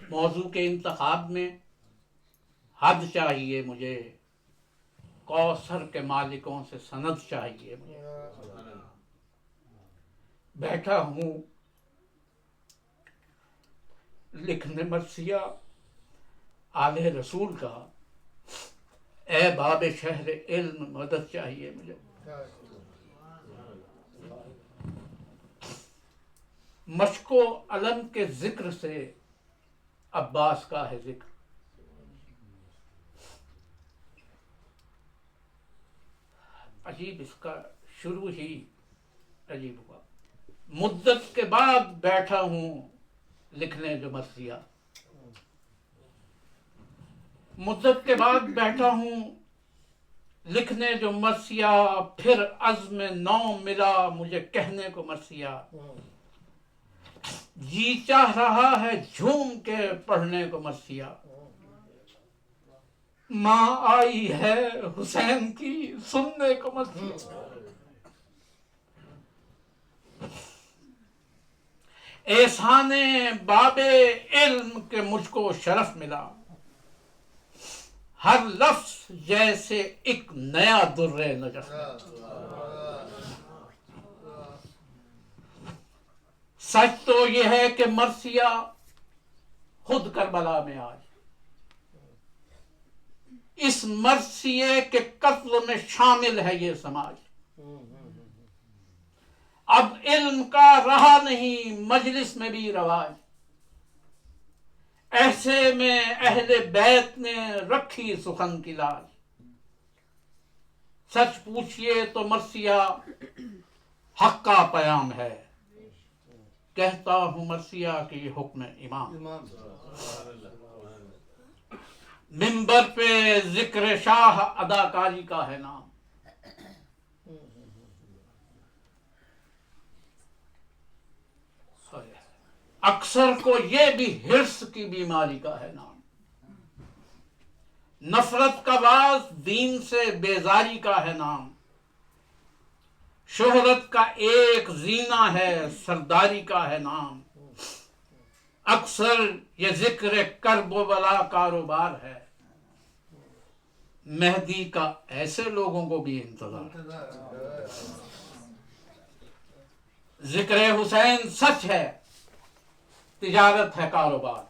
موضوع کے انتخاب میں حد چاہیے مجھے، کوثر کے مالکوں سے سند چاہیے مجھے. بیٹھا ہوں لکھنے مرثیہ آل رسول کا، اے باب شہر علم مدد چاہیے مجھے. مشک و علم کے ذکر سے عباس کا ہے ذکر. عجیب، اس کا شروع ہی عجیب ہوا. مدت کے بعد بیٹھا ہوں لکھنے جو مرثیہ، مدت کے بعد بیٹھا ہوں لکھنے جو مرثیہ، پھر عزم نو ملا مجھے کہنے کو مرثیہ. جی چاہ رہا ہے جھوم کے پڑھنے کو مرثیہ. ماں آئی ہے حسین کی سننے کو مرثیہ. احسان باب علم کے مجھ کو شرف ملا، ہر لفظ جیسے ایک نیا در نجف. سچ تو یہ ہے کہ مرثیہ خود کربلا میں آج، اس مرثیے کے قتل میں شامل ہے یہ سماج. اب علم کا رہا نہیں مجلس میں بھی رواج، ایسے میں اہل بیت نے رکھی سخن کی لاج. سچ پوچھئے تو مرثیہ حق کا پیام ہے، کہتا ہوں مرثیہ کہ یہ حکم امام. منبر پہ ذکر شاہ اداکاری کا ہے نام، اکثر کو یہ بھی حرص کی بیماری کا ہے نام. نفرت کا باعث دین سے بیزاری کا ہے نام، شہرت کا ایک زینہ ہے سرداری کا ہے نام. اکثر یہ ذکر کرب و بلا کاروبار ہے، مہدی کا ایسے لوگوں کو بھی انتظار. ذکر حسین سچ ہے، تجارت ہے کاروبار.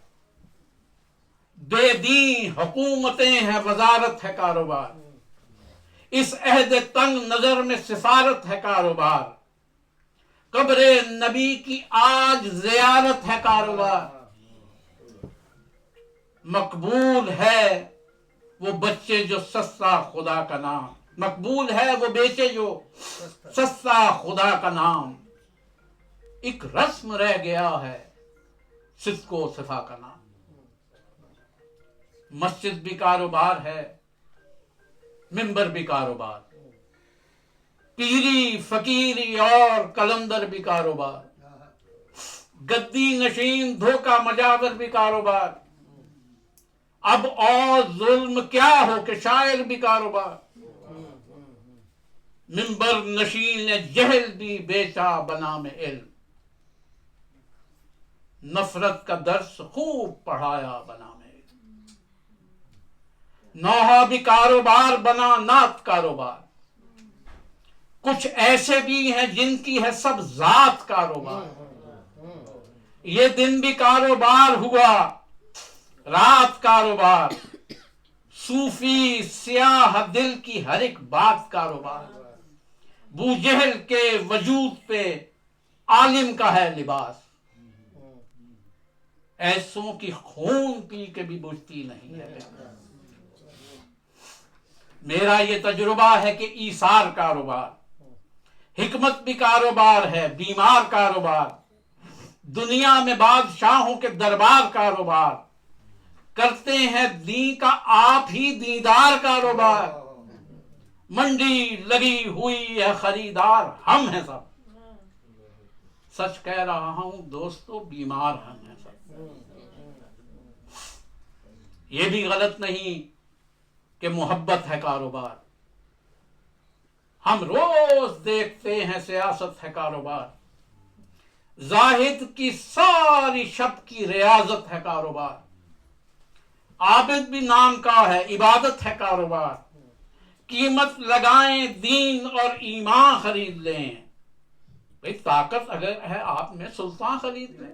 بے دین حکومتیں ہیں وزارت ہے کاروبار. اس عہد تنگ نظر میں سفارت ہے کاروبار. قبر نبی کی آج زیارت ہے کاروبار. مقبول ہے وہ بچے جو سستا خدا کا نام، مقبول ہے وہ بیچے جو سستا خدا کا نام. ایک رسم رہ گیا ہے صدق و صفا کا نام. مسجد بھی کاروبار ہے، منبر بھی کاروبار، پیری فقیری اور کلندر بھی کاروبار، گدی نشین دھوکہ مجاور بھی کاروبار. اب اور ظلم کیا ہو کہ شاعر بھی کاروبار. منبر نشین نے جہل بھی بیچا بنام علم، نفرت کا درس خوب پڑھایا بنام علم. نوحہ بھی کاروبار بنا نعت کاروبار. کچھ ایسے بھی ہیں جن کی ہے سب ذات کاروبار. یہ دن بھی کاروبار ہوا، رات کاروبار. صوفی سیاہ دل کی ہر ایک بات کاروبار. بو جہل کے وجود پہ عالم کا ہے لباس. ایسوں کی خون پی کے بھی بجھتی نہیں ہے. میرا یہ تجربہ ہے کہ ایثار کاروبار، حکمت بھی کاروبار ہے، بیمار کاروبار. دنیا میں بادشاہوں کے دربار کاروبار، کرتے ہیں دین کا آپ ہی دیدار کاروبار. منڈی لگی ہوئی ہے خریدار ہم ہیں سب، سچ کہہ رہا ہوں دوستو بیمار ہم ہیں سب. یہ بھی غلط نہیں کہ محبت ہے کاروبار. ہم روز دیکھتے ہیں سیاست ہے کاروبار. زاہد کی ساری شب کی ریاضت ہے کاروبار، عابد بھی نام کا ہے، عبادت ہے کاروبار، قیمت لگائیں دین اور ایمان خرید لیں، بھئی طاقت اگر ہے آپ میں سلطان خرید لیں۔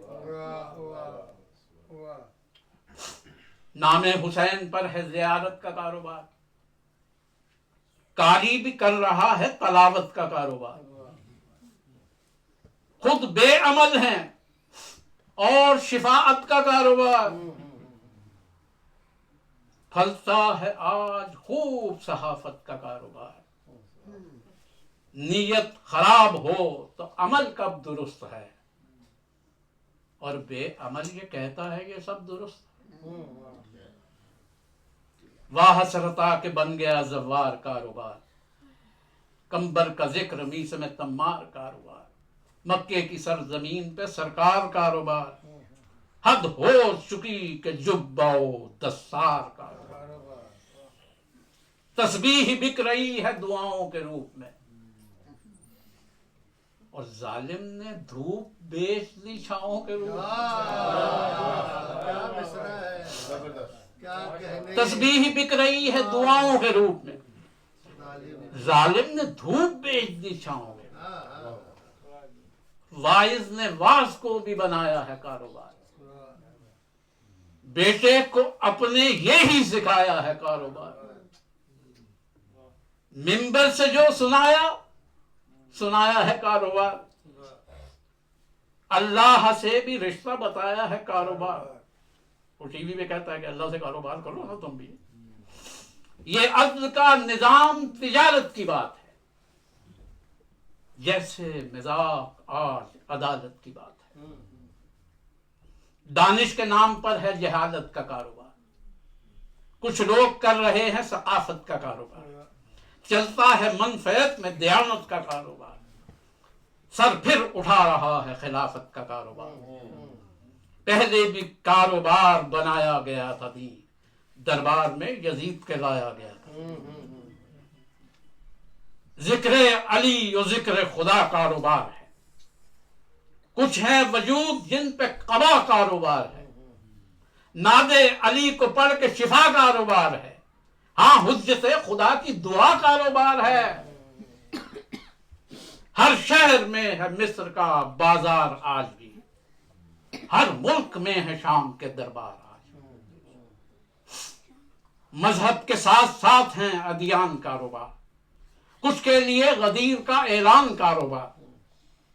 نام حسین پر ہے زیارت کا کاروبار، قاری بھی کر رہا ہے تلاوت کا کاروبار، خود بے عمل ہیں اور شفاعت کا کاروبار، پھلتا ہے آج خوب صحافت کا کاروبار، نیت خراب ہو تو عمل کب درست ہے، اور بے عمل یہ کہتا ہے یہ سب درست ہے۔ واہ حسرتا کہ بن گیا زوار کاروبار، کمبر کا ذکر میس میں تمار کاروبار، مکے کی سرزمین پہ سرکار کاروبار، حد ہو چکی کہ جبہ و دستار کاروبار، تسبیح بک رہی ہے دعاؤں کے روپ میں، اور ظالم نے دھوپ بیچ دی چھاؤں کے روپ میں، تسبیح بک رہی ہے دعاؤں کے روپ میں، ظالم نے دھوپ بیچ دی چھاؤں کے، واعظ نے واعظ کو بھی بنایا ہے کاروبار، بیٹے کو اپنے یہی سکھایا ہے کاروبار، منبر سے جو سنایا ہے کاروبار، اللہ سے بھی رشتہ بتایا ہے کاروبار، وہ ٹی وی پہ کہتا ہے کہ اللہ سے کاروبار کرو نا تم بھی، یہ عدل کا نظام تجارت کی بات ہے، جیسے مذاق آج عدالت کی بات ہے، دانش کے نام پر ہے جہالت کا کاروبار، کچھ لوگ کر رہے ہیں ثقافت کا کاروبار، چلتا ہے منفعت میں دیانت کا کاروبار، سر پھر اٹھا رہا ہے خلافت کا کاروبار، پہلے بھی کاروبار بنایا گیا تھا دین، دربار میں یزید کے لایا گیا تھا، ذکر علی و ذکر خدا کاروبار ہے، کچھ ہے وجود جن پہ قبا کاروبار ہے، ناد علی کو پڑھ کے شفا کاروبار ہے، ہاں حجت خدا کی دعا کاروبار ہے، ہر شہر میں ہے مصر کا بازار آج بھی، ہر ملک میں ہے شام کے دربار آج، مذہب کے ساتھ ساتھ ہیں ادیان کاروبار، کچھ کے لیے غدیر کا اعلان کاروبار،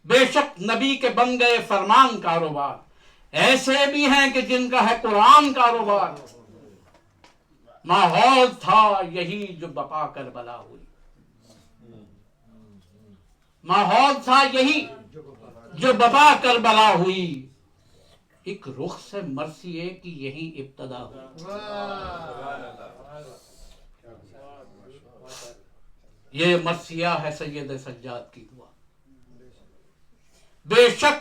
بے شک نبی کے بن گئے فرمان کاروبار، ایسے بھی ہیں کہ جن کا ہے قرآن کاروبار، ماحول تھا یہی جو بقا کربلا ہوئی، ماحول تھا یہی جو بقا کربلا ہوئی، ایک رخ سے مرثیے کی یہی ابتدا ہوئی، یہ مرثیہ ہے سید سجاد کی دعا، بے شک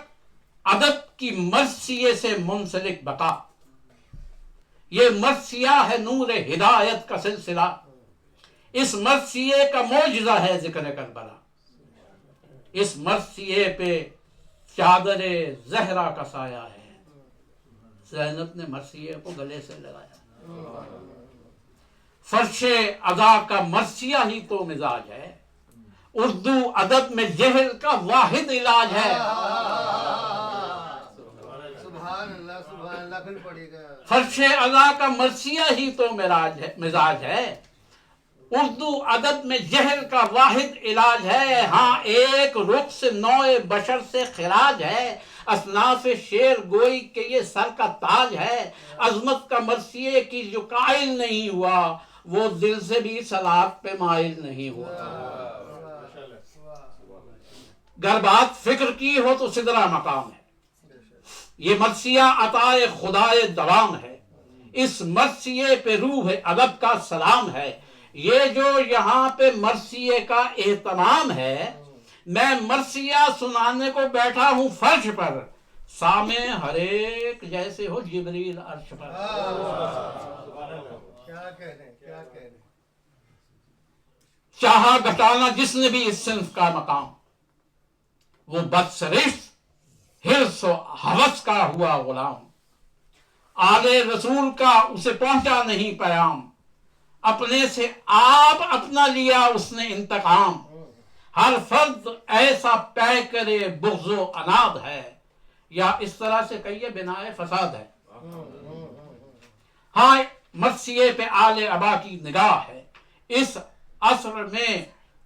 ادب کی مرثیے سے منسلک بقا، یہ مرثیہ ہے نور ہدایت کا سلسلہ، اس مرثیے کا معجزہ ہے ذکر کربلا، اس مرثیے پہ چادر زہرا کا سایہ ہے، زینب نے مرثیے کو گلے سے لگایا، فرش ادا کا مرثیہ ہی تو مزاج ہے، اردو ادب میں جہل کا واحد علاج ہے، فرش ادا کا مرثیہ ہی تو مزاج ہے، اردو ادب میں جہل کا واحد علاج ہے، ہاں ایک رخ سے نوع بشر سے خراج ہے، اصناف شعر گوئی کہ یہ سر کا تاج ہے، عظمت کا مرثیے کی جو قائل نہیں ہوا وہ دل سے بھی صلات پہ مائل نہیں ہوا، گر بات فکر کی ہو تو سدرا مقام ہے، یہ مرثیہ عطائے خدائے دوام ہے، اس مرثیے پہ روح ادب کا سلام ہے، یہ جو یہاں پہ مرثیے کا اہتمام ہے، میں مرثیہ سنانے کو بیٹھا ہوں فرش پر، سامع ہر ایک جیسے ہو جبریل عرش پر، چاہا گھٹانا جس نے بھی اس صنف کا مقام، وہ بدسرشت حرص و ہوس کا ہوا غلام، آلے رسول کا اسے پہنچا نہیں پیام، اپنے سے آپ اپنا لیا اس نے انتقام، ہر فرد ایسا پے کرے بغض و اناد ہے، یا اس طرح سے کہیے بنائے فساد ہے۔ ہاں مرثیے پہ آل ابا کی نگاہ ہے، اس عصر میں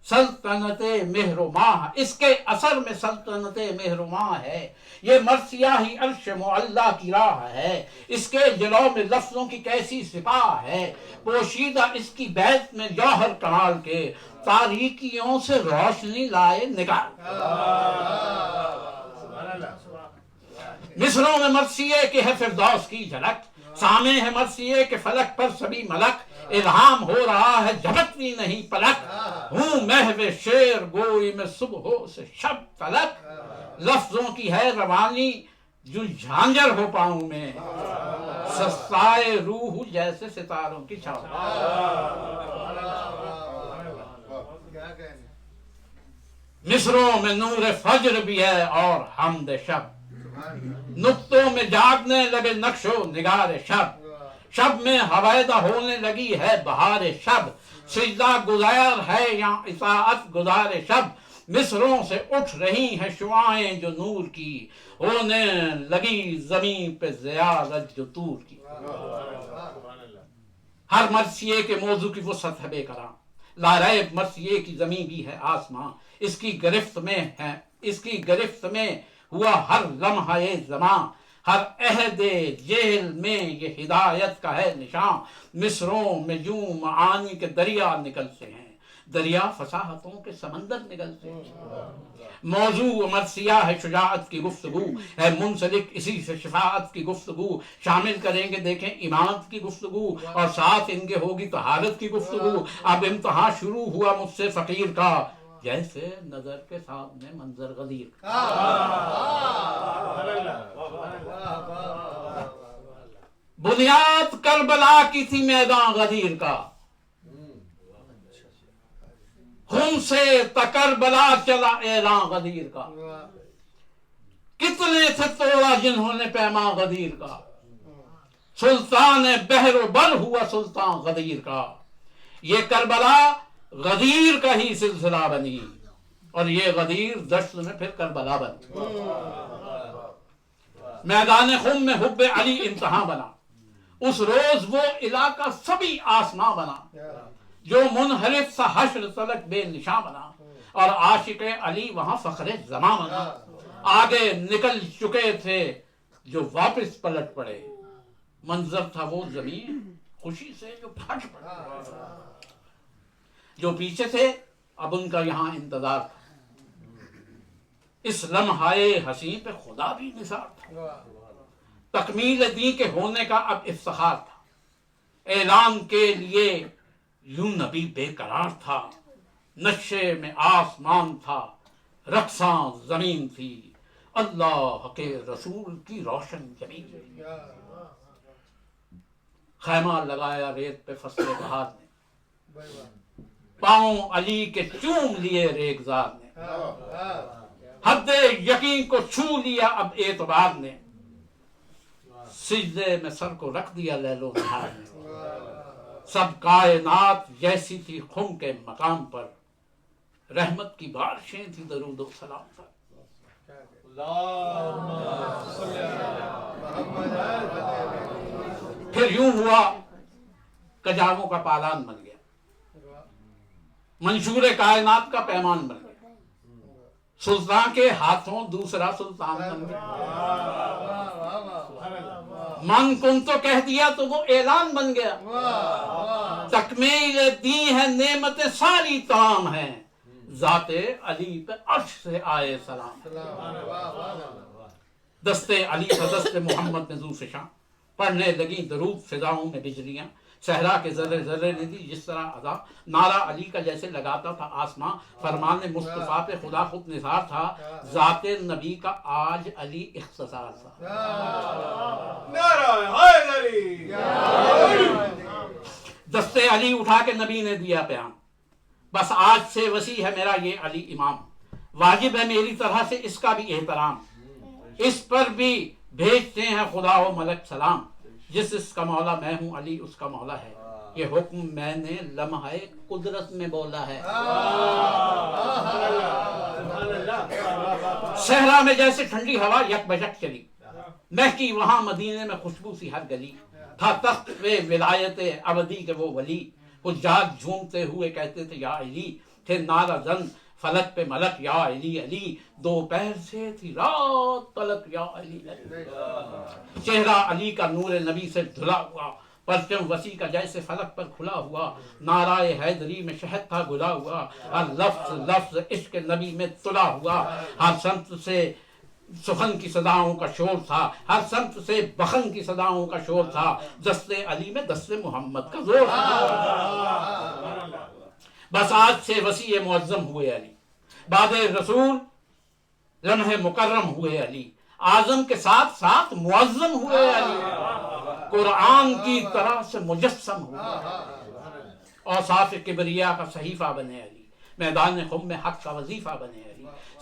سلطنت مہر و ماہ، اس کے اثر میں سلطنت مہر و ماہ ہے، یہ مرثیہ ہی عرش معلیٰ کی راہ ہے، اس کے جلو میں لفظوں کی کیسی سپاہ ہے، پوشیدہ اس کی بیت میں جوہر کمال کے، تاریکیوں سے روشنی لائے نگاہ۔ مصروں میں مرثیے کے ہے فردوس کی جھلک، سامع ہے مرثیے کے فلک پر سبھی ملک، الہام ہو رہا ہے جھپکتی نہیں پلک، ہوں محو شعر گوئی میں صبح سے شب تلک، لفظوں کی ہے روانی جو جھانجھر ہو پاؤں میں، سستائے روح جیسے ستاروں کی چھاؤں۔ مصروں میں نور فجر بھی ہے اور حمد شب، نقطوں میں جاگنے لگے نقش و نگار شب، شب میں ہویدہ ہونے لگی ہے بہار شب، سجدہ گزار ہے یا اطاعت گزار شب، مصروں سے اٹھ رہی ہیں شعاعیں جو نور کی، ہونے لگی زمین پہ زیارت جو طور کی۔ ہر مرثیے کے موضوع کی وسعت ہے بے کرام، لاریب مرثیے کی زمین بھی ہے آسماں، اس کی گرفت میں ہوا ہر لمحہ زمان، ہر عہد جہل میں یہ ہدایت کا ہے نشان، مصروں میں یوں معانی کے دریا نکلتے ہیں، دریا فصاحتوں کے سمندر نکلتے ہیں، موضوع مرثیہ ہے شجاعت کی گفتگو، ہے منسلک اسی سے شفاعت کی گفتگو، شامل کریں گے دیکھیں امامت کی گفتگو، اور ساتھ ان کے ہوگی طہارت کی گفتگو، اب امتحان شروع ہوا مجھ سے فقیر کا، جیسے نظر کے سامنے منظر غدیر کا۔ بنیاد کربلا کی تھی میدان غدیر کا، خون سے تکربلا چلا اعلان غدیر کا، کتنے تھے توڑا جنہوں نے پیمان غدیر کا، سلطان بحر و بر ہوا سلطان غدیر کا، یہ کربلا غدیر کا ہی سلسلہ بنی، اور یہ غدیر دشت میں پھر کربلا بنی۔ میدان خم میں حب علی امتحان بنا، اس روز وہ علاقہ سبھی آسماں بنا، جو منحرف سا حشر تلک بے نشاں بنا، اور عاشق علی وہاں فخر زمان بنا، آگے نکل چکے تھے جو واپس پلٹ پڑے، منظر تھا وہ زمین خوشی سے جو پھٹ پڑے، جو پیچھے تھے اب ان کا یہاں انتظار تھا، اس لمحہ حسین پہ خدا بھی نثار تھا، تکمیل دین کے ہونے کا اب افتخار تھا، اعلان کے لیے یوں نبی بے قرار تھا، نقشے میں آسمان تھا، رقصاں زمین تھی، اللہ کے رسول کی روشن زمین تھی، خیمہ لگایا ریت پہ فصل بہار نے، پاؤں علی کے چوم لیے ریگزار نے، حد یقین کو چھو لیا اب اعتبار نے، سجدے میں سر کو رکھ دیا لیل و نہار نے، سب کائنات جیسی تھی خم کے مقام پر، رحمت کی بارشیں تھی درود و سلام پر۔ پھر یوں ہوا کجاووں کا پالان بن گیا، منشور کائنات کا پیمان بن گیا، سلطان کے ہاتھوں دوسرا سلطان بن گیا، من کن تو کہہ دیا تو وہ اعلان بن گیا، تکمیل دی ہے نعمتیں ساری تمام ہیں، ذات علی پہ عرش سے آئے سلام، دستے علی کا دست محمد میں ذو فشاں، پڑھنے لگی درود فضاؤں میں بجلیاں، صحرا کے ذرے ذرے نے دی جس طرح ادا، نعرہ علی کا جیسے لگاتا تھا آسماں، فرمان مصطفیٰ پہ خدا خود نثار تھا، ذات نبی کا آج علی اختصار تھا۔ دستے علی اٹھا کے نبی نے دیا پیام، بس آج سے وسیع ہے میرا یہ علی امام، واجب ہے میری طرح سے اس کا بھی احترام، اس پر بھی بھیجتے ہیں خدا و ملک سلام، جس کا مولا میں ہوں علی اس کا مولا ہے، یہ حکم میں نے لمحہ قدرت میں بولا ہے۔ صحرا میں جیسے ٹھنڈی ہوا یک بجک چلی، مہکی وہاں مدینے میں خوشبو سی ہر گلی، تھا تخت پہ ولایت ابدی کے وہ ولی، حجاج جھومتے ہوئے کہتے تھے یا علی، تھے نعرہ زن فلک پہ ملک یا علی علی، دوپہر سے تھی رات تلک یا علی علی۔ چہرہ علی کا نور نبی سے دھلا ہوا، پرچم وسیع کا جیسے فلک پر کھلا ہوا، نعرہ حیدری میں شہد تھا گھلا ہوا، ہر لفظ لفظ عشق نبی میں تلا ہوا، ہر سمت سے سخن کی صداؤں کا شور تھا، ہر سمت سے بخن کی صداؤں کا شور تھا، دست علی میں دست محمد کا زور تھا۔ بس آج سے وسیع معظم ہوئے علی، بعد رسول لمحے مکرم ہوئے علی، اعظم کے ساتھ ساتھ معظم ہوئے علی، قرآن کی طرح سے مجسم ہوئے، اوصاف کبریا کا صحیفہ بنے علی، میدان خم میں حق کا وظیفہ بنے علی،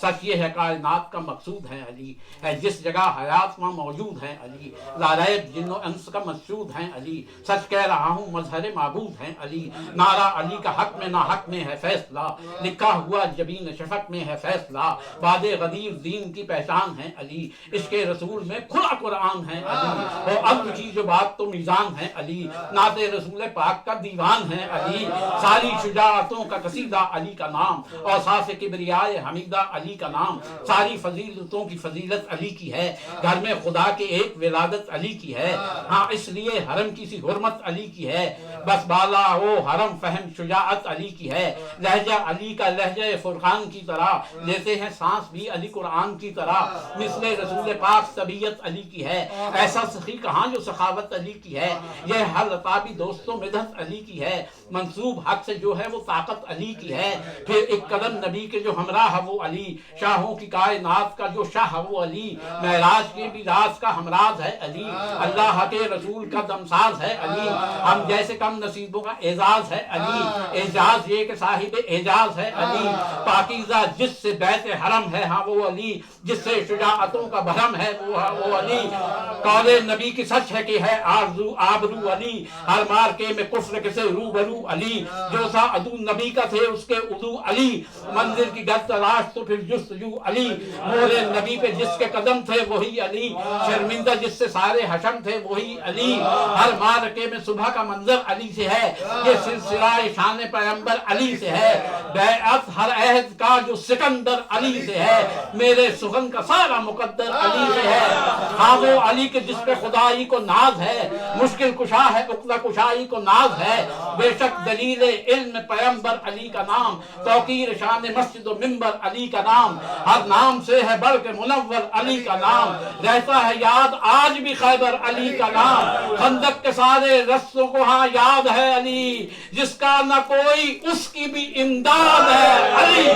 سچ یہ ہے کائنات کا مقصود ہے علی، ہے جس جگہ حیات وہاں موجود ہے علی، لاریب جن و انس کا مسجود ہیں علی، سچ کہہ رہا ہوں مظہر معبود ہیں علی، نعرہ علی کا حق میں ناحق میں ہے فیصلہ، لکھا ہوا جبین شفق میں ہے فیصلہ، باد غدیر دین کی پہچان ہے علی، عشق رسول میں کھلا قرآن ہے علی، وہ عدل کی جو بات تو میزان ہے علی، نعت رسول پاک کا دیوان ہے علی، ساری شجاعتوں کا قصیدہ علی کا نام، اوصاف کبریائے حمیدہ علی کا نام، ساری فضیلتوں کی فضیلت علی کی ہے، گھر میں خدا کے ایک ولادت علی کی ہے، ہاں اس لیے حرم کی سی حرمت علی کی ہے، بس بالا وہ حرم فہم شجاعت علی کی ہے، لہجہ علی کا لہجہ فرقان کی طرح، لیتے ہیں سانس بھی علی قرآن کی طرح، مثل رسول پاک طبیعت علی کی ہے، ایسا سخی کہاں جو سخاوت علی کی ہے، یہ ہر لطابی دوستوں مدحت علی کی ہے، منصوب حق سے جو ہے وہ طاقت علی کی ہے، پھر ایک قدم نبی کے جو ہمراہ وہ علی، شاہوں کی کائنات کا جو شاہ وہ علی، معراج کے بھی راز کا ہمراز ہے علی، اللہ کے رسول کا دمساز ہے علی، ہم جیسے کم نصیبوں کا اعزاز ہے علی، اعزاز یہ کہ صاحب اعجاز ہے علی، پاکیزہ جس سے بیت حرم ہے ہاں وہ علی، جس سے شجاعتوں کا بھرم ہے وہ علی، قول نبی کی سچ ہے کہ ہے آرزو آبرو علی، ہر مارکے میں کفر کے سے روبرو علی، جو سا عدو نبی کا تھے اس کے عدو علی، منزل کی گر تلاش تو پھر جستجو علی، مور نبی پہ جس کے قدم تھے وہی علی، شرمندہ جس سے سارے حشم تھے وہی علی، ہر مارکے میں صبح کا منظر علی سے ہے، یہ سلسلہ شان پیغمبر علی سے ہے، بیعت ہر عہد کا جو سکندر علی سے ہے، میرے سخن کا سارا مقدر علی سے ہے، ہاں وہ علی کے جس پہ خدائی کو ناز ہے، مشکل کشا ہے عقدہ کشائی کو ناز ہے، بے شک دلیل علم پیغمبر علی کا نام، توقیر شان مسجد و منبر علی کا نام، ہر نام سے ہے بڑھ کے منور علی کا نام، رہتا ہے یاد آج بھی خیبر علی کا نام، خندق کے سارے رستوں کو ہاں یاد ہے علی، جس کا نہ کوئی اس کی بھی امداد ہے علی۔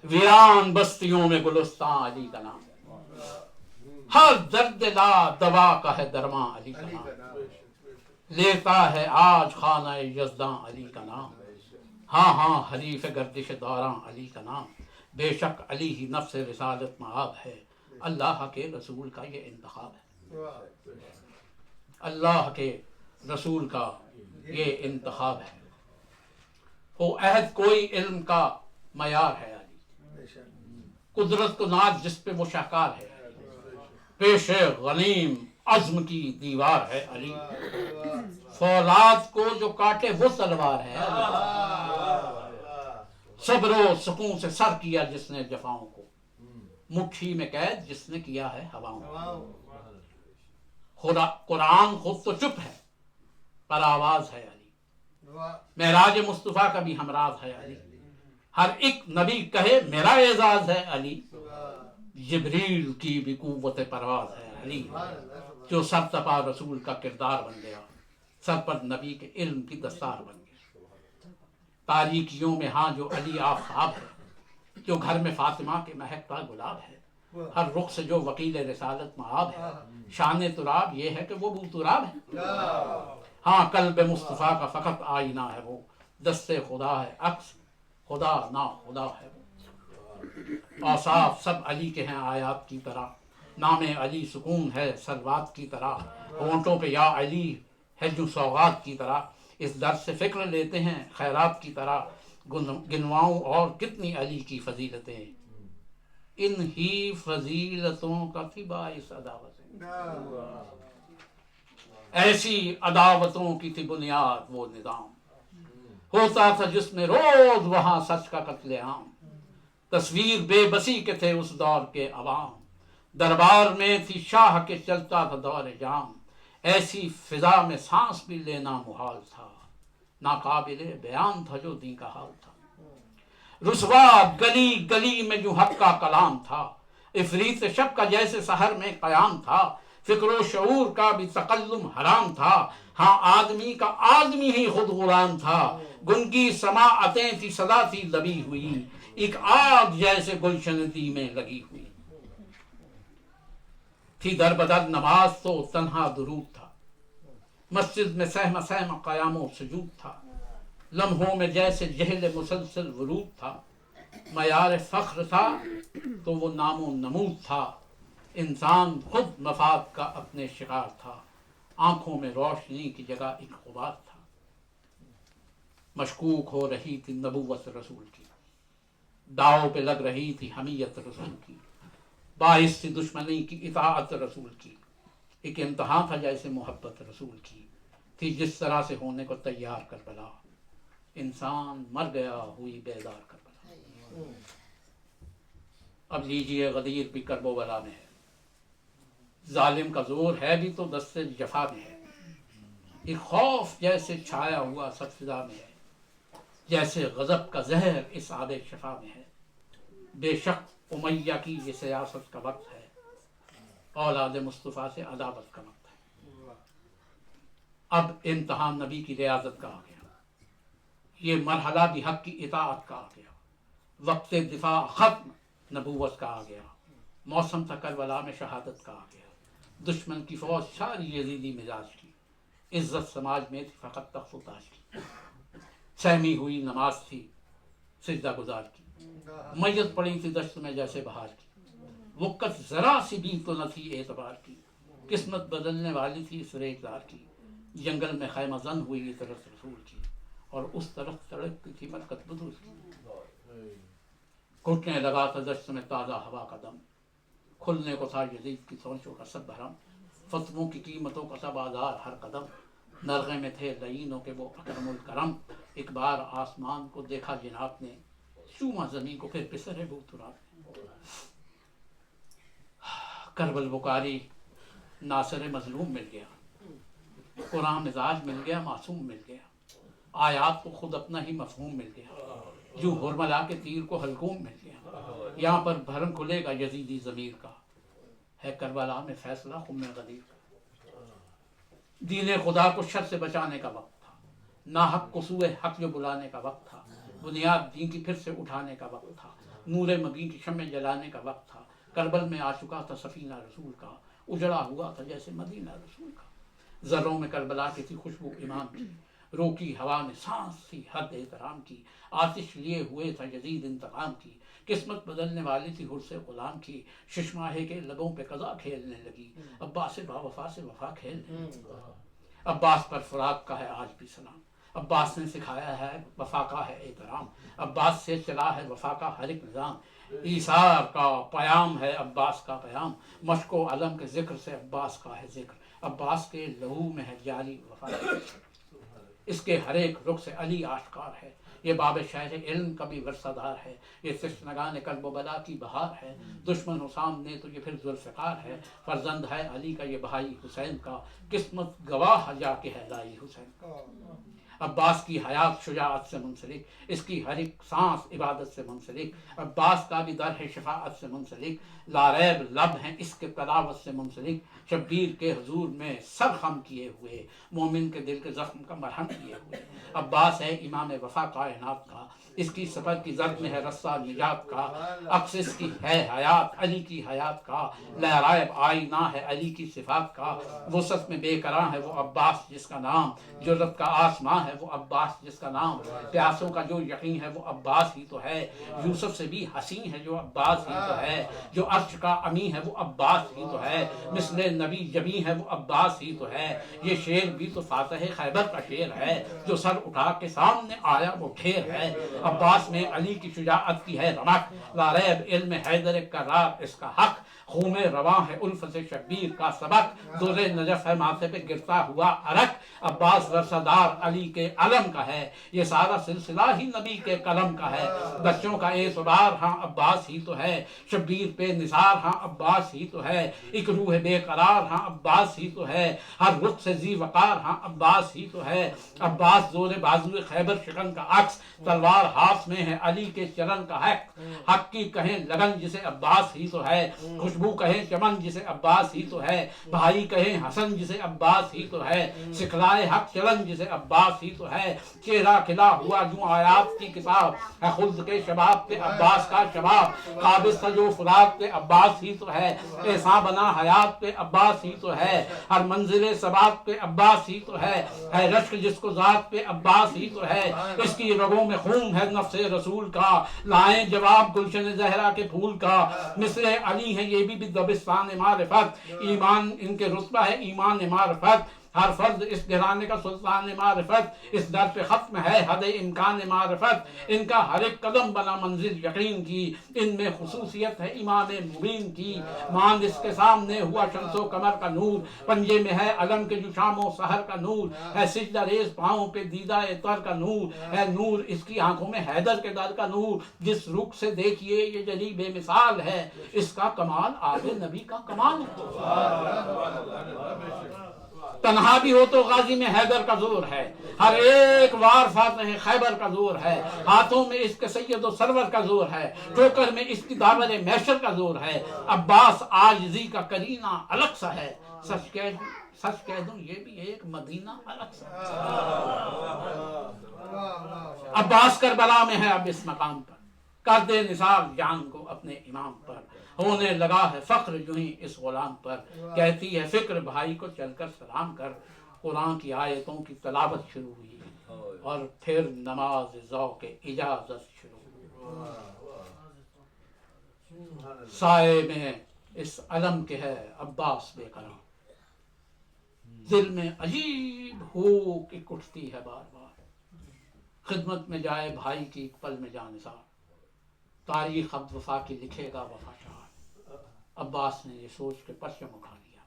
ویران بستیوں میں گلستان علی کا نام، ہر درد لا دوا کا ہے درماں علی کا نام، لیتا ہے آج خانہ یزداں علی کا نام، ہاں ہاں حریف گردش دوراں علی کا نام، بے شک علی ہی نفس رسالت مآب ہے، اللہ کے رسول کا یہ انتخاب ہے، اللہ کے رسول کا یہ انتخاب ہے، وہ عہد کوئی علم کا معیار ہے علی، قدرت کو ناز جس پہ وہ شاہکار ہے، پیش غلیم عزم کی دیوار ہے علی، فولاد کو جو کاٹے وہ تلوار ہے علی، صبر و سکون سے سر کیا جس نے جفاؤں کو، مٹھی میں قید جس نے کیا ہے ہواؤں کو، قرآن خود تو چپ ہے پر آواز ہے علی، معراج مصطفیٰ کا بھی ہمراز ہے علی، ہر ایک نبی کہے میرا اعزاز ہے علی، جبریل کی بھی قوت پرواز ہے علی، جو سر تپا رسول کا کردار بن گیا، سر پر نبی کے علم کی دستار بن گیا، تاریکیوں میں ہاں جو علی آفتاب ہے، جو گھر میں فاطمہ کے مہکتا گلاب ہے، ہر رخ سے جو وکیل رسالت معاب ہے، شان تراب یہ ہے کہ وہ بو تراب ہے۔ ہاں قلب مصطفیٰ کا فقط آئینہ ہے وہ، دست خدا ہے عکس خدا نا خدا ہے وہ۔ اوصاف سب علی کے ہیں آیات کی طرح، نام علی سکون ہے سلوات کی طرح، ہونٹوں پہ یا علی ہے جو سوغات کی طرح، اس در سے فکر لیتے ہیں خیرات کی طرح، گنواؤں اور کتنی علی کی فضیلتیں، ان ہی فضیلتوں کا تھی باعث عداوتیں، ایسی عداوتوں کی تھی بنیاد وہ نظام، ہوتا تھا جس میں روز وہاں سچ کا قتل عام، تصویر بے بسی کے تھے اس دور کے عوام، دربار میں تھی شاہ کے چلتا تھا دور جام، ایسی فضا میں سانس بھی لینا محال تھا، ناقابل بیان تھا جو دین کا حال تھا، رسوا گلی گلی میں جو حق کا کلام تھا، افریت شب کا جیسے سحر میں قیام تھا، فکر و شعور کا بھی تکلم حرام تھا، ہاں آدمی کا آدمی ہی خود غلام تھا، گنگی سماعتیں تھی صدا تھی دبی ہوئی، ایک آگ جیسے گلشن دی میں لگی ہوئی، تھی در بدر نماز تو تنہا درود تھا، مسجد میں سہم سہم قیام و سجود تھا، لمحوں میں جیسے جہل مسلسل ورود تھا، معیار فخر تھا تو وہ نام و نمود تھا، انسان خود مفاد کا اپنے شکار تھا، آنکھوں میں روشنی کی جگہ ایک غبار تھا، مشکوک ہو رہی تھی نبوت رسول کی، داؤ پہ لگ رہی تھی حمیت رسول کی، باعث تھی دشمنی کی اطاعت رسول کی، ایک امتحان تھا جیسے محبت رسول کی، تھی جس طرح سے ہونے کو تیار کربلا، انسان مر گیا ہوئی بیدار کربلا، اب لیجئے غدیر بھی کرب و بلا میں ہے، ظالم کا زور ہے بھی تو دست جفا میں ہے، ایک خوف جیسے چھایا ہوا سب فضا میں ہے، جیسے غضب کا زہر اس آب شفا میں ہے، بے شک امیہ کی یہ سیاست کا وقت ہے، اولاد مصطفیٰ سے عداوت کا وقت ہے، اب امتحان نبی کی ریاضت کا آ گیا، یہ مرحلہ بھی حق کی اطاعت کا آ گیا، وقت دفاع ختم نبوت کا آ گیا، موسم تھا کربلا میں شہادت کا آ گیا، دشمن کی فوج ساری یزیدی مزاج کی، عزت سماج میں تھی فقط تخت و تاج کی، سہمی ہوئی نماز تھی سجدہ گزار کی، میت پڑی تھی دشت میں جیسے بہار کی، وقت ذرا سی بھی تو نہ تھی اعتبار کی، قسمت بدلنے والی تھی اس ریزگار کی، جنگل میں خیمہ زن ہوئی اس طرف رسول کی، اور اس طرف تڑپتی تھی ملکت بدوس کی، گھٹنے لگا تھا دشت میں تازہ ہوا کا دم، کھلنے کو تھا یزید کی سوچوں کا سب بھرم، فتووں کی قیمتوں کا سب بازار ہر قدم، نرغے میں تھے لعینوں کے وہ اکرم الکرم، ایک بار آسمان کو دیکھا جناب نے، چوما زمین کو پھر پسرے بو تراب نے، کربل بکاری ناصر مظلوم مل گیا، قرآن مزاج مل گیا معصوم مل گیا، آیات کو خود اپنا ہی مفہوم مل گیا، جو ہرملا کے تیر کو حلقوم مل گیا، یہاں پر بھرم کھلے گا یزیدی ضمیر کا، ہے کربلا میں فیصلہ خم غدیر کا، دین خدا کو شر سے بچانے کا وقت تھا، ناحق کو سوئے حق جو بلانے کا وقت تھا، بنیاد دین کی پھر سے اٹھانے کا وقت تھا، نور مبین کی شمع جلانے کا وقت تھا، کربل میں آ چکا تھا سفینہ رسول کا، اجڑا ہوا تھا جیسے مدینہ رسول کا، ذروں میں کربلا کی تھی خوشبو امام کی، روکی ہوا میں سانس تھی حد احترام کی، آتش لیے ہوئے تھا یزید انتقام کی، قسمت بدلنے والی تھی حرص غلام کی، ششماہے کے لبوں پہ قضا کھیلنے لگی، عباس با وفا سے وفا کھیلنے لگی، عباس پر فراق کا ہے آج بھی سلام، عباس نے سکھایا ہے وفا کا ہے احترام، عباس سے چلا ہے وفا کا ہر ایک نظام، ایثار کا پیام ہے عباس کا پیام، مشک و علم کے ذکر سے عباس کا ہے ذکر، عباس کے لہو میں ہے جاری وفا کا، اس کے ہر ایک رخ سے علی آشکار ہے، یہ باب شہر علم کا بھی ورثہ دار ہے، یہ تشنگان کرب و بلا کی بہار ہے، دشمن ہو سامنے تو یہ پھر ذوالفقار ہے، فرزند ہے علی کا یہ بھائی حسین کا، قسمت گواہ جا کے ہے لائی حسین کا، عباس کی حیات شجاعت سے منسلک، اس کی ہر ایک سانس عبادت سے منسلک، عباس کا بھی در ہے شفاعت سے منسلک، لاریب لب ہیں اس کے تلاوت سے منسلک، شبیر کے حضور میں سر خم کیے ہوئے، مومن کے دل کے زخم کا مرہم کیے ہوئے۔ عباس ہے امام وفا کائنات کا، اس کی سفر کی زرد میں ہے رسہ نجات کا، عکس اس کی ہے حیات علی کی حیات کا، لہرائب آئینہ ہے علی کی صفات کا، وسعت میں بے قرار ہے وہ عباس جس کا نام، جرت کا آسماں ہے وہ عباس جس کا نام، پیاسوں کا جو یقین ہے وہ عباس ہی تو ہے، یوسف سے بھی حسین ہے جو عباس ہی تو ہے، جو عرش کا امی ہے وہ عباس ہی تو ہے، مثل نبی جبی ہے وہ عباس ہی تو ہے، یہ شعر بھی تو فاتح خیبر کا شعر ہے، جو سر اٹھا کے سامنے آیا وہ ڈھیر ہے، عباس میں علی کی شجاعت کی ہے رمق، لاریب علم حیدر کرار اس کا حق، خون رواں ہے الفت شبیر کا سبق، دور نجف ہے ماتھے پہ گرتا ہوا عرق، عباس ورثہ دار علی کے علم کا ہے، یہ سارا سلسلہ ہی نبی کے قلم کا ہے، بچوں کا اعتبار ہاں عباس ہی تو ہے، شبیر پہ نثار ہاں عباس ہی تو ہے، ایک روح بے قرار ہاں عباس ہی تو ہے، ہر رخ سے ذی وقار ہاں عباس ہی تو ہے، عباس زور بازو خیبر شکن کا عکس، تلوار ہاتھ میں ہے علی کے چرن کا حق کی کہیں لگن جسے عباس ہی تو ہے، خوشبو کہیں چمن جسے عباس ہی تو ہے، بھائی کہیں حسن جسے عباس ہی تو ہے، سکھلائے حق چلن جسے عباس ہی تو ہے، چہرہ کھلا ہوا جو آیات کی کتاب ہے، خلد کے شباب پہ عباس کا شباب، قابض تھا جو فرات پہ عباس ہی تو ہے، ایسا بنا حیات پہ عباس ہی تو ہے، ہر منزل ثبات پہ عباس ہی تو ہے رشک جس کو ذات پہ عباس ہی تو ہے، اس کی رگوں میں خون ہے نفس رسول کا، لائیں جواب گلشن زہرا کے پھول کا، مثل علی ہے یہ بھی دبستان معرفت، ایمان ان کے رتبہ ہے ایمان معرفت، ہر فرد اس گھرانے کا سلطان معرفت، اس در پہ ختم ہے حد امکان معرفت، ان کا ہر ایک قدم بنا منزل یقین کی، ان میں خصوصیت ہے امام مبین کی، ماند اس کے سامنے ہوا شمس و قمر کا نور، پنجے میں ہے علم کے جو شام و سحر کا نور، ہے سجدہ ریز پاؤں پہ دیدہ تر کا نور، ہے نور اس کی آنکھوں میں حیدر کے در کا نور، جس رخ سے دیکھیے یہ جلی بے مثال ہے، اس کا کمال آب نبی کا کمال ہے، تنہا بھی ہو تو غازی میں حیدر کا زور ہے، ہر ایک وار فاتح خیبر کا زور ہے، ہاتھوں میں اس کے سید و سرور کا زور ہے، ٹوکر میں اس کی داور محشر کا زور ہے، عباس عاجزی کا کرینہ الگ سا ہے، سچ کہہ دوں یہ بھی ایک مدینہ الگ سا ہے، عباس کربلا میں ہے اب اس مقام پر، کر دے نثار جان کو اپنے امام پر، ہونے لگا ہے فخر جو ہی اس غلام پر، کہتی ہے فکر بھائی کو چل کر سلام کر، قرآن کی آیتوں کی تلاوت شروع ہوئی اور پھر نماز ذوق اجازت شروع ہوئی، سائے میں اس علم کے ہے عباس بے قرار، دل میں عجیب ہو کہ اٹھتی ہے بار بار، خدمت میں جائے بھائی کی ایک پل میں جانثار، تاریخ اب وفا کی لکھے گا وفا شاہ، عباس نے یہ سوچ کے پرچم اٹھا لیا،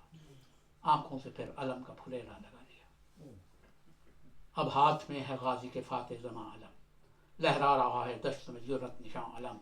آنکھوں سے پھر علم کا پھلیلا لگا لیا، اب ہاتھ میں ہے غازی کے فاتح زماں علم، لہرا رہا ہے دشت میں جرت نشاں علم،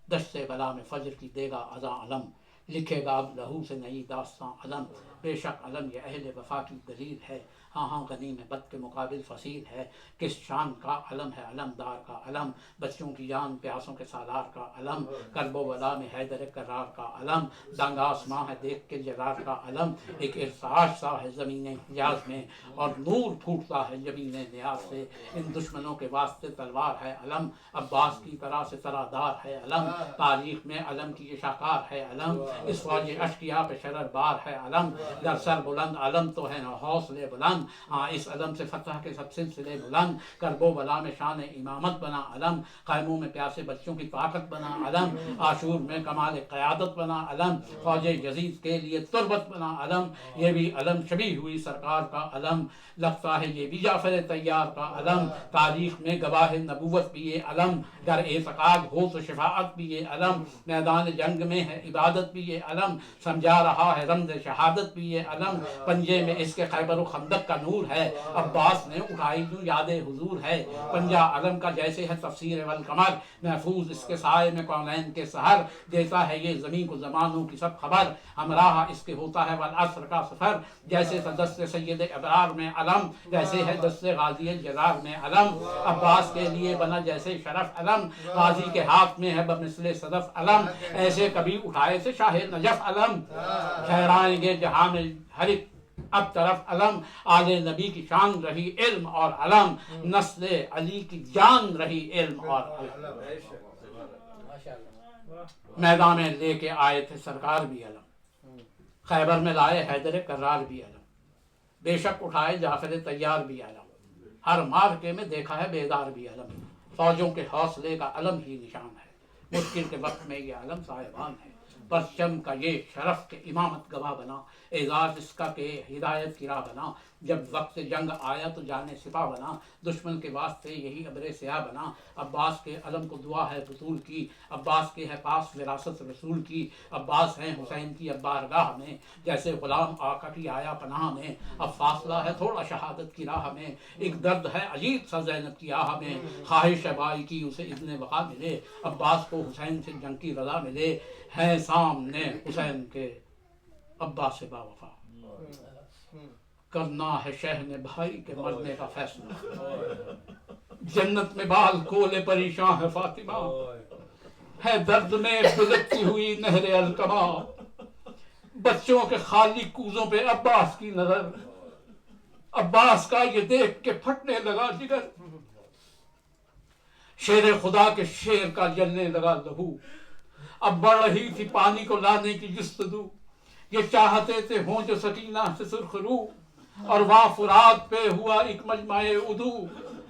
دشت بلا میں فجر کی دے گا اذاں علم، لکھے گا اب لہو سے نئی داستاں علم، بے شک علم یہ اہل وفا کی دلیل ہے، ہاں غنی میں بد کے مقابل فصیل ہے، کس شان کا علم ہے علمدار کا علم، بچوں کی جان پیاسوں کے سالار کا علم، کرب و بلا میں حیدر کرار کا علم، دنگ آسماں ہے دیکھ کے جرار کا علم، ایک ارتعاش سا ہے زمین حجاز میں اور نور پھوٹتا ہے زمین نیاز سے، ان دشمنوں کے واسطے تلوار ہے علم، عباس کی طرح سے سرادار ہے علم، تاریخ میں علم کی یہ شاہکار ہے علم، اس فوج اشقیا پہ شرر بار ہے علم، در سر بلند علم تو ہے حوصلے بلند، ہاں اس علم سے فتح کے سب سلسلے بلند، کرب و بلا میں شان امامت بنا علم، خیموں میں پیاسے بچوں کی طاقت بنا علم، عاشور میں کمال قیادت بنا علم، فوج یزید کے لیے تربت بنا علم، یہ بھی علم شبیہ ہوئی سرکار کا علم، لگتا ہے یہ بھی جعفر طیار کا علم، تاریخ میں گواہ نبوت بھی یہ علم، گر اعتقاد ہو تو شفاعت بھی یہ علم، میدان جنگ میں ہے عبادت بھی یہ علم، سمجھا رہا ہے رمز شہادت بھی بھی یہ علم، پنجے میں اس کے خیبر و خندق کا نور ہے، عباس نے اٹھائی جو یاد حضور ہے، پنجہ علم کا جیسے ہے تفسیر والقمر، محفوظ اس کے سائے میں کونین کے سحر، دیتا ہے یہ زمین کو زمانوں کی سب خبر، ہمراہ اس کے ہوتا ہے والعصر کا سفر، جیسے دست سید ابرار میں علم، جیسے ہے دست غازی جزار میں علم، عباس کے لیے بنا جیسے شرف علم، غازی کے ہاتھ میں ہے بمثل صدف علم، ایسے کبھی اٹھائے سے شاہ نجف علم، ٹھہرائیں گے جہاں میں ہر ایک اب طرف علم، آل نبی کی شان رہی علم اور علم، نسل علی کی جان رہی علم اور علم۔ میدان میں لے کے آئے تھے سرکار بھی علم، خیبر میں لائے حیدر کرار بھی علم، بے شک اٹھائے جعفر طیار بھی علم، ہر مارکے میں دیکھا ہے بیدار بھی علم، فوجوں کے حوصلے کا علم ہی نشان ہے، مشکل کے وقت میں یہ علم صاحبان ہے، پرچم کا یہ شرف کے امامت گواہ بنا، اعزاز اس کا کہ ہدایت کی راہ بنا، جب وقت جنگ آیا تو جانے سپاہ بنا، دشمن کے واسطے یہی ابر سیاہ بنا، عباس کے علم کو دعا ہے بطول کی، عباس کے ہے پاس وراثت رسول کی، عباس ہیں حسین کی اب بارگاہ میں، جیسے غلام آقا کی آیا پناہ میں، اب فاصلہ ہے تھوڑا شہادت کی راہ میں، ایک درد ہے عجیب سا زینب کی آہ میں، خواہش ہے بائی کی اسے اذن وقا ملے، عباس کو حسین سے جنگ کی رضا ملے، ہیں سامنے حسین کے عباس با وفا، کرنا ہے شہ نے بھائی کے مرنے کا فیصلہ، جنت میں بال کولے پریشان ہے فاطمہ، ہے درد میں بلکتی ہوئی نہر القما، بچوں کے خالی کوزوں پہ عباس کی نظر، عباس کا یہ دیکھ کے پھٹنے لگا جگر، شیر خدا کے شیر کا جلنے لگا لہو، اب بڑھ رہی تھی پانی کو لانے کی جستجو، یہ چاہتے تھے ہوں جو سکینہ سے سرخ رو، اور وہاں فرات پہ ہوا ایک مجمع ادو،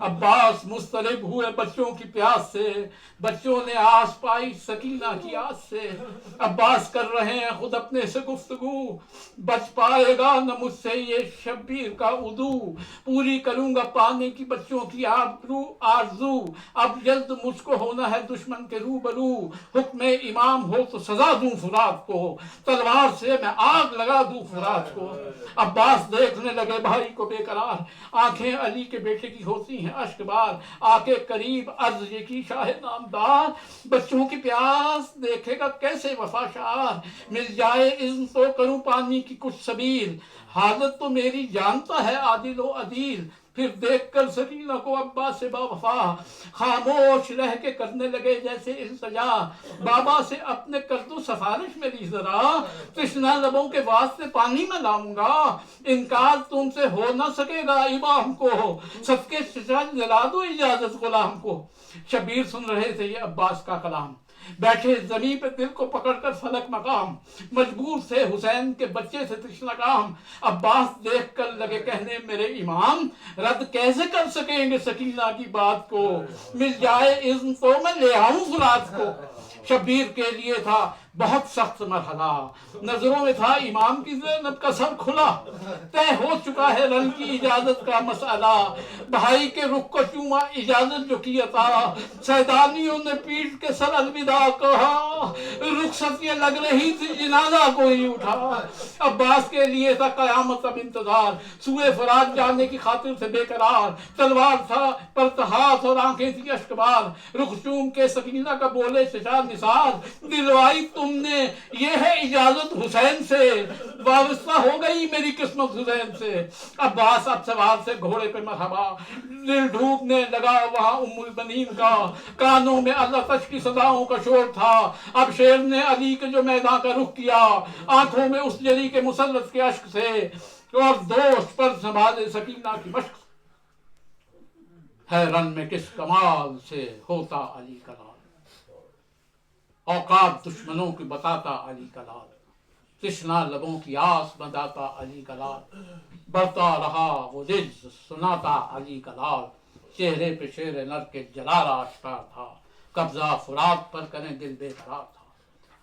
عباس مضطرب ہوئے بچوں کی پیاس سے، بچوں نے آس پائی سکینہ کی آس سے، عباس کر رہے ہیں خود اپنے سے گفتگو، بچ پائے گا نہ مجھ سے یہ شبیر کا ادو، پوری کروں گا پانے کی بچوں کی آرزو، اب جلد مجھ کو ہونا ہے دشمن کے روبرو، حکم امام ہو تو سزا دوں فرات کو، تلوار سے میں آگ لگا دوں فرات کو، عباس دیکھنے لگے بھائی کو بے قرار، آنکھیں علی کے بیٹے کی ہوتی ہیں اشک بار، آ کے قریب عرض یہ کی شاہ نامدار، بچوں کی پیاس دیکھے گا کیسے وفاشار، مل جائے اذن تو کروں پانی کی کچھ سبیل، حالت تو میری جانتا ہے عادل و عدیل، پھر دیکھ کر سکینہ کو عباس سے با وفا، خاموش رہ کے کرنے لگے جیسے التجا، بابا سے اپنے کر دو سفارش میری ذرا، تشنہ لبوں کے واسطے پانی میں لاؤں گا، انکار تم سے ہو نہ سکے گا امام کو، سب کے شجاعت دلا دو اجازت غلام کو، شبیر سن رہے تھے یہ عباس کا کلام، بیٹھے زمین پہ دل کو پکڑ کر فلک مقام، مجبور سے حسین کے بچے سے تشنہ کام، عباس دیکھ کر لگے کہنے میرے امام، رد کیسے کر سکیں گے سکینہ کی بات کو، مل جائے اذن تو میں لے آؤں فرات کو، شبیر کے لیے تھا بہت سخت مرحلہ، نظروں میں تھا امام کی زینب کا سر کھلا، طے ہو چکا ہے رن کی اجازت کا مسئلہ، بھائی کے رخ کو چوما اجازت جو کی عطا، سیدانیوں نے پیٹ کے سر الوداع کہا، رخصت یہ لگ رہی تھی جنازہ کوئی اٹھا، عباس کے لیے تھا قیامت اب انتظار، سوئے فرات جانے کی خاطر سے بے قرار، تلوار تھا پر ہاتھ اور آنکھیں تھی اشکبار، رخ چوم کے سکینہ کا بولے ششا نثار، دلوائی تم نے یہ ہے اجازت حسین سے، وابستہ ہو گئی میری قسمت حسین سے، عباس اب سوار سے گھوڑے پہ مرحبا، دل ڈھونڈنے لگا وہاں ام البنین کا، کانوں میں اللہ تش کی صداؤں کا شور تھا، اب شیر نے علی کے جو میدان کا رخ کیا، آنکھوں میں اس جری کے مسلط کے اشک سے، اور دوست پر سنبھالے سکینہ کی مشق، ہے رن میں کس کمال سے ہوتا علی کا لال، اوقات دشمنوں کی بتاتا علی کا لال، تشنہ لبوں کی آس بنداتا علی کا لال، بڑھتا رہا وہ رجز سناتا علی کا لال، چہرے پہ شیر نر کے جلال آشکار تھا، قبضہ فرات پر کریں دل بے قرار تھا،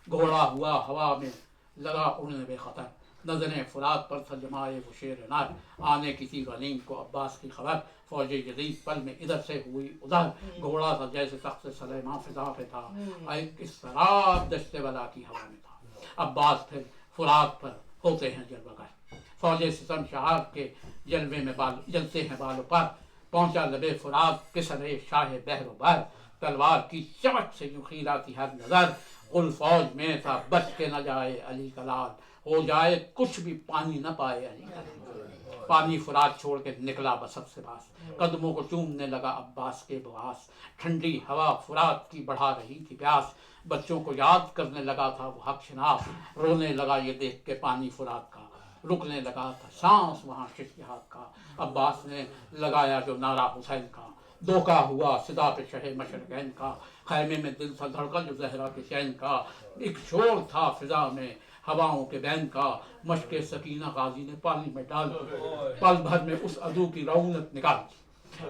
گھوڑا ہوا ہوا میں لگا اڑنے بے خطر، نظریں فرات پر تھا جمائے وہ شیر نر، آنے کسی غنیم کو عباس کی خبر، فوج جدید پل میں ادھر سے ہوئی ادھر، گھوڑا تھا جیسے تخت سلیمان فضا پہ تھا، ایک اس طرح دشت ولا کی ہوا میں تھا، عباس پھر فرات پر ہوتے ہیں جلوگر، فوج ستم شہاب کے جلوے میں جلتے ہیں بالوں پر، پہنچا لبے فرات کسرے شاہ بحر و بر، تلوار کی چمک سے یوں خیراتی ہر نظر، قل فوج میں تھا بچ کے نہ جائے علی کا لال، ہو جائے کچھ بھی پانی نہ پائے علی کا لال۔ پانی فرات چھوڑ کے نکلا بسط سے باس، قدموں کو چومنے لگا عباس کے بواس، ٹھنڈی ہوا فرات کی بڑھا رہی تھی پیاس، بچوں کو یاد کرنے لگا تھا وہ حق شناس، رونے لگا یہ دیکھ کے پانی فرات کا، رکنے لگا تھا سانس وہاں شہاد کا، عباس نے لگایا جو نعرہ حسین کا، دھوکا ہوا صدا پہ شہ مشرقین کا، خیمے میں دل تھا دھڑکا جو زہرا کے چین کا، ایک شور تھا فضا میں ہواؤں کے بین کا، مشق سکینہ غازی نے پانی میں ڈال دی، پل بھر میں اس عدو کی رعونت نکال دی،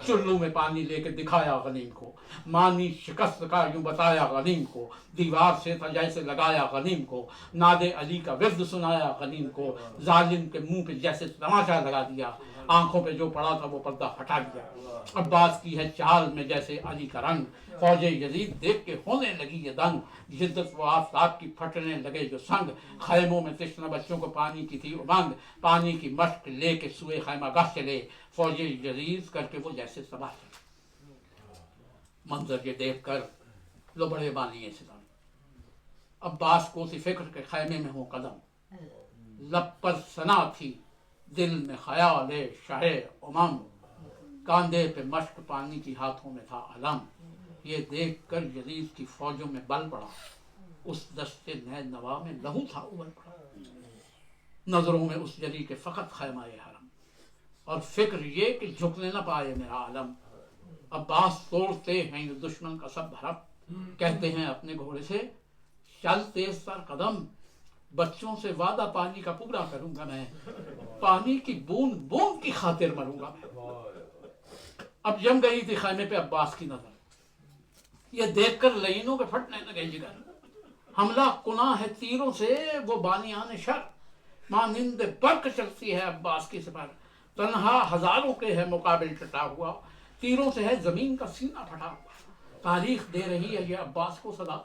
چلو میں پانی لے کے دکھایا غنیم کو، مانی شکست کا یوں بتایا غنیم کو، دیوار سے تھا جیسے لگایا غنیم کو، ناد علی کا ورد سنایا غنیم کو، ظالم کے منہ پہ جیسے تماشا لگا دیا، آنکھوں پہ جو پڑا تھا وہ پردہ ہٹا دیا، عباس کی ہے چال میں جیسے علی کا رنگ، فوج یزید دیکھ کے ہونے لگی یہ دنگ، جدت و آفتاب کی پھٹنے لگے جو سنگ، خیموں میں تشنہ بچوں کو پانی کی تھی امنگ، پانی کی مشق لے کے سوئے خیمہ گاہ چلے، فوج یزید کر کے وہ جیسے تباہ چلے۔ منظر یہ دیکھ کر لو بڑے بانی ستم، عباس کو سی فکر کے خیمے میں ہو قدم، لب پر ثنا تھی دل میں خیال شاہ امم، کاندھے پہ مشق پانی کی ہاتھوں میں تھا علم، یہ دیکھ کر یزید کی فوجوں میں بل پڑا، اس دشت نین نوا میں لہو تھا ابل پڑا، نظروں میں اس جلی کے فقط خیمہ حرم، اور فکر یہ کہ جھکنے نہ پائے میرا عالم، عباس توڑتے ہیں یہ دشمن کا سب بھرم، کہتے ہیں اپنے گھوڑے سے چل تیز تر قدم، بچوں سے وعدہ پانی کا پورا کروں گا میں، پانی کی بوند بوند کی خاطر مروں گا میں۔ اب جم گئی تھی خیمے پہ عباس کی نظر، یہ دیکھ کر لینوں کے پھٹنے لگے جگر، حملہ کناں ہے تیروں سے وہ بانیان شر، مانند برق چلتی ہے عباس کی سپر، تنہا ہزاروں کے ہے مقابل ٹٹا ہوا، تیروں سے ہے زمین کا سینہ پھٹا ہوا، تاریخ دے رہی ہے یہ عباس کو صدا،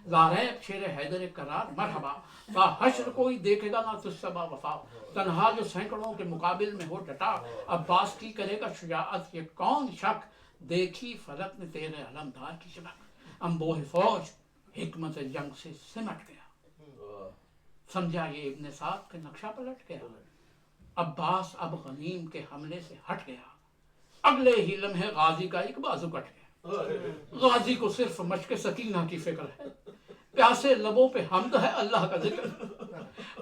زاریب شیر حیدر کرار مرحبا، تا حشر کوئی دیکھے گا نہ تجھ سے با وفا، تنہا جو سینکڑوں کے مقابل میں ہو ڈٹا، عباس کی کرے گا شجاعت یہ کون شک، دیکھی فلک نے تیرے علمدار کی چمک، انبوہ فوج حکمت جنگ سے سمٹ گیا، سمجھا یہ ابن سعد کا نقشہ پلٹ گیا، عباس اب غنیم کے حملے سے ہٹ گیا، اگلے ہی لمحے غازی کا ایک بازو کٹ گیا، غازی کو صرف مشق سکینہ کی فکر ہے، پیاسے لبوں پہ حمد ہے اللہ کا ذکر،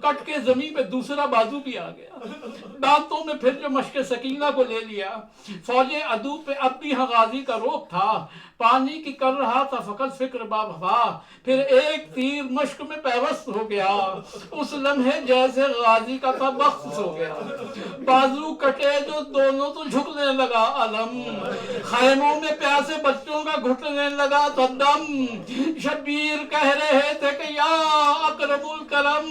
کٹ کے زمین پہ دوسرا بازو بھی آ گیا، دانتوں میں پھر جو مشق سکینہ کو لے لیا، فوج عدو پہ اب بھی غازی کا روپ تھا، پانی کی کر رہا تھا فقط فکر با وفا، پھر ایک تیر مشق میں پیوست ہو گیا، اس لمحے جیسے غازی کا تھا بخت ہو گیا، بازو کٹے جو دونوں تو جھکنے لگا علم، خیموں میں پیاسے بچوں کا گھٹنے لگا تھا دم، شبیر کہہ رہے تھے کہ یا اکرم الکرم،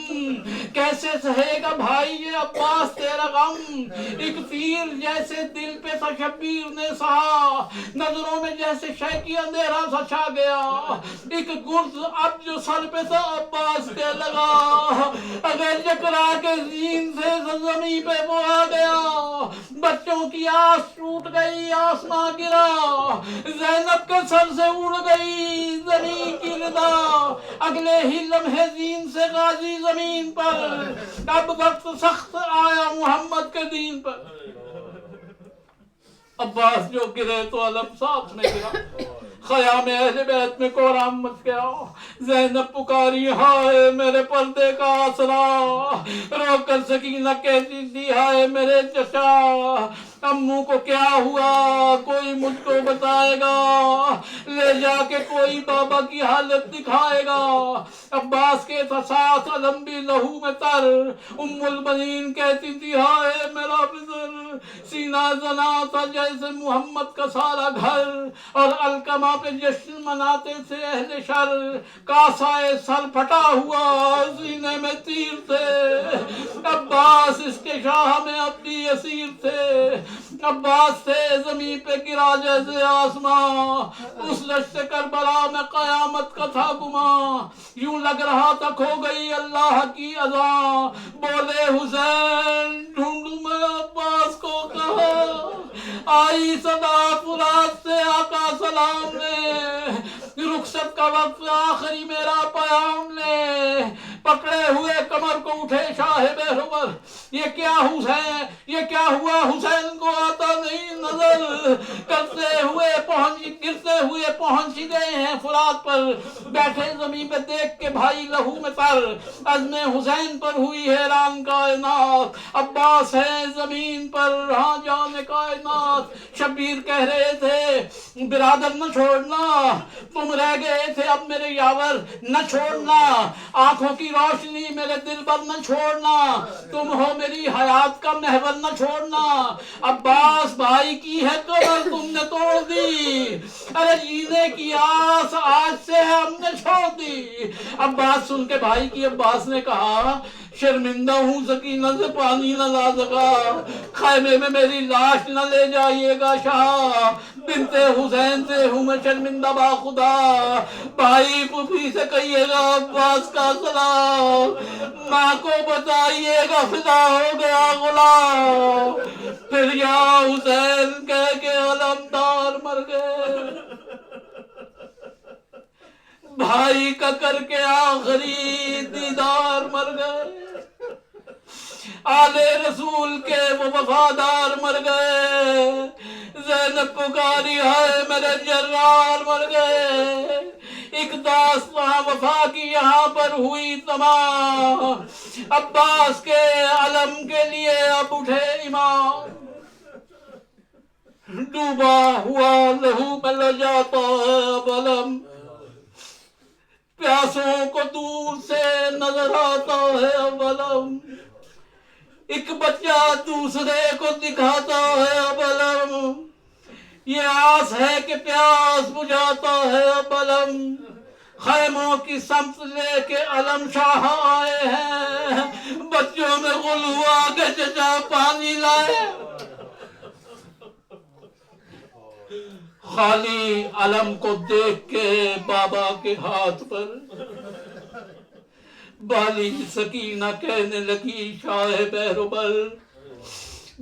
کیسے سہے گا بھائی یہ عباس تیرا غم، ایک تیر جیسے دل پہ تھا شبیر نے سہا، نظروں میں جیسے شے کی اندھیرا سا چھا گیا، ایک گرز اب جو سر پہ تھا عباس کے لگا، اگر چکرا کے زین سے زمین پہ وہ آ گیا، بچوں کی آس ٹوٹ گئی آسماں گرا، زینب کے سر سے اڑ گئی زمین کی ردا، اگلے ہی لمحے زین سے غازی زمین پر، اب وقت سخت آیا محمد کے دین پر، عباس جو گرے تو علم ساتھ میں گرا، خیام اہل بیت میں کوہرام مچ گیا، زینب پکاری ہائے میرے پردے کا آسرا، رو کر سکینہ کہتی تھی ہائے میرے چچا، امو کو کیا ہوا کوئی مجھ کو بتائے گا، لے جا کے کوئی بابا کی حالت دکھائے گا، عباس کے تھا ساتھ علم بھی لہو میں تر، ام البنین کہتی تھی ہائے میرا بزر، سینہ زنا تھا جیسے محمد کا سارا گھر، اور القمہ پہ جشن مناتے تھے اہل شر، کاسائے سر پھٹا ہوا سینے میں تیر تھے، عباس اس کے شاہ میں اپنی اسیر تھے، عباس تھے زمین پہ گرا جیسے آسمان، اس اس دشت کربلا میں قیامت کا تھا گماں، یوں لگ رہا تھا کھو گئی اللہ کی اذان، بولے حسین ڈھونڈوں میں عباس کو کہاں، آئی صدا فرات سے آقا سلام نے، رخصت کا وقت آخری میرا پیام لے، پکڑے ہوئے کمر کو اٹھے شاہ بہرور، یہ کیا حسین، یہ کیا ہوا حسین کو آتا نہیں نظر، کرتے ہوئے گرتے ہوئے پہنچ گئے ہیں فرات پر، بیٹھے زمین پہ دیکھ کے بھائی لہو میں تر، عزم حسین پر ہوئی حیران کائنات، عباس ہے زمین پر ہاں جان کائنات، شبیر کہہ رہے تھے برادر نہ چھوڑنا، تم رہ گئے تھے اب میرے یاور نہ چھوڑنا، آنکھوں کی روشنی میرے دل پر نہ چھوڑنا، تم ہو میری حیات کا محور نہ چھوڑنا، عباس بھائی کی ہے قبر تم نے توڑ دی، ارے جینے کی آس آج سے ہم نے چھوڑ دی، عباس سن کے بھائی کی عباس نے کہا شرمندہ ہوں سکینہ سے پانی نہ لا سکا، خیمے میں میری لاش نہ لے جائیے گا شاہ، بنت حسین سے ہوں میں شرمندہ با خدا، بھائی پھوپھی سے کہیے گا عباس کا سلام، ماں کو بتائیے گا فدا ہو گیا غلام، پھر یا حسین کہہ کے علمدار مر گئے، بھائی کا کر کے آخری دیدار مر گئے، آل رسول کے وہ وفادار مر گئے، زینب پکاری ہے میرے جرار مر گئے، ایک داستان وفا کی یہاں پر ہوئی تمام، عباس کے علم کے لیے اب اٹھے امام، ڈوبا ہوا لہو میں لے جاتا ہے اب علم، پیاسوں کو دور سے نظر آتا ہے اب علم، ایک بچہ دوسرے کو دکھاتا ہے اب علم، یہ آس ہے کہ پیاس بجھاتا ہے اب علم، خیموں کی سمت لے کے علم شاہ آئے ہیں، بچوں میں غل ہوا کہ چچا پانی لائے، خالی علم کو دیکھ کے بابا کے ہاتھ پر بالی سکینہ کہنے لگی شاہ بہربل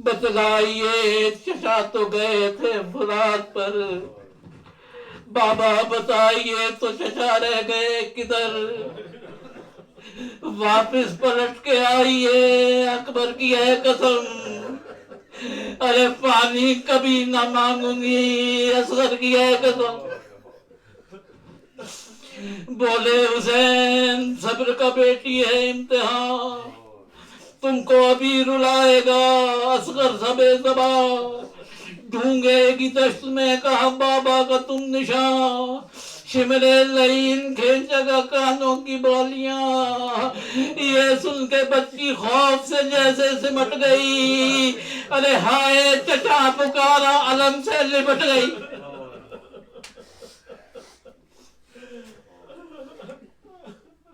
بتلائیے چچا تو گئے تھے فرات پر، بابا بتائیے تو چچا رہ گئے کدھر، واپس پلٹ کے آئیے اکبر کی ہے قسم، ارے پانی کبھی نہ مانگوں گی اصغر کی ہے قسم، بولے حسین صبر کا بیٹی ہے امتحان، تم کو ابھی رلائے گا اصغر سبے زبان، ڈھونگے گی دشت میں کہا بابا کا تم نشان، شمرے لئین کھینچے گا کانوں کی بالیاں، یہ سن کے بچی خوف سے جیسے سمٹ گئی، ارے ہائے چچا پکارا علم سے لپٹ گئی،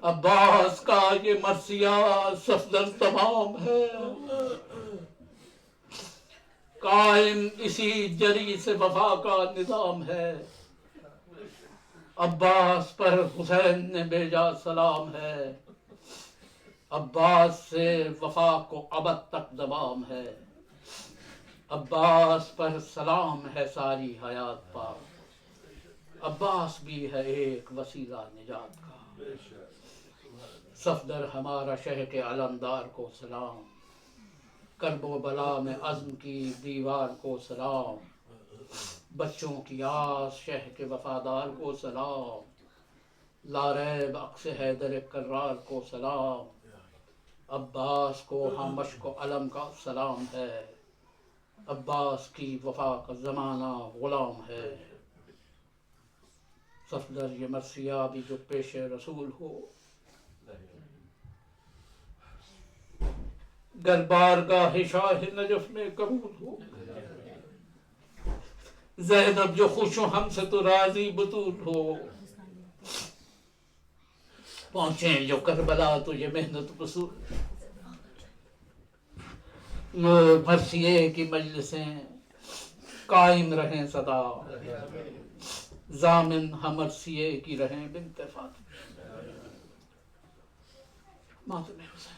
عباس کا یہ مرثیہ صفدر تمام ہے، قائم اسی جری سے وفا کا نظام ہے، عباس پر حسین نے بھیجا سلام ہے، عباس سے وفا کو ابد تک دوام ہے، عباس پر سلام ہے ساری حیات پا، عباس بھی ہے ایک وسیلہ نجات کا، صفدر ہمارا شہ کے علمدار کو سلام، کرب و بلا میں عزم کی دیوار کو سلام، بچوں کی آس شہ کے وفادار کو سلام، لاریب عکس حیدر کرار کو سلام، عباس کو ہاں مشک و علم کا سلام ہے، عباس کی وفا کا زمانہ غلام ہے، صفدر یہ مرثیہ بھی جو پیش رسول ہو، گر بارگاہ شاہ نجف میں قبول ہو، زینب جو خوش ہو ہم سے تو راضی بطول ہو، پہنچیں جو کربلا تو یہ محنت وصول، مرثیے کی مجلسیں قائم رہیں صدا، ضامن ہمر سیے کی رہیں بنت فاطمہ ماتم حسین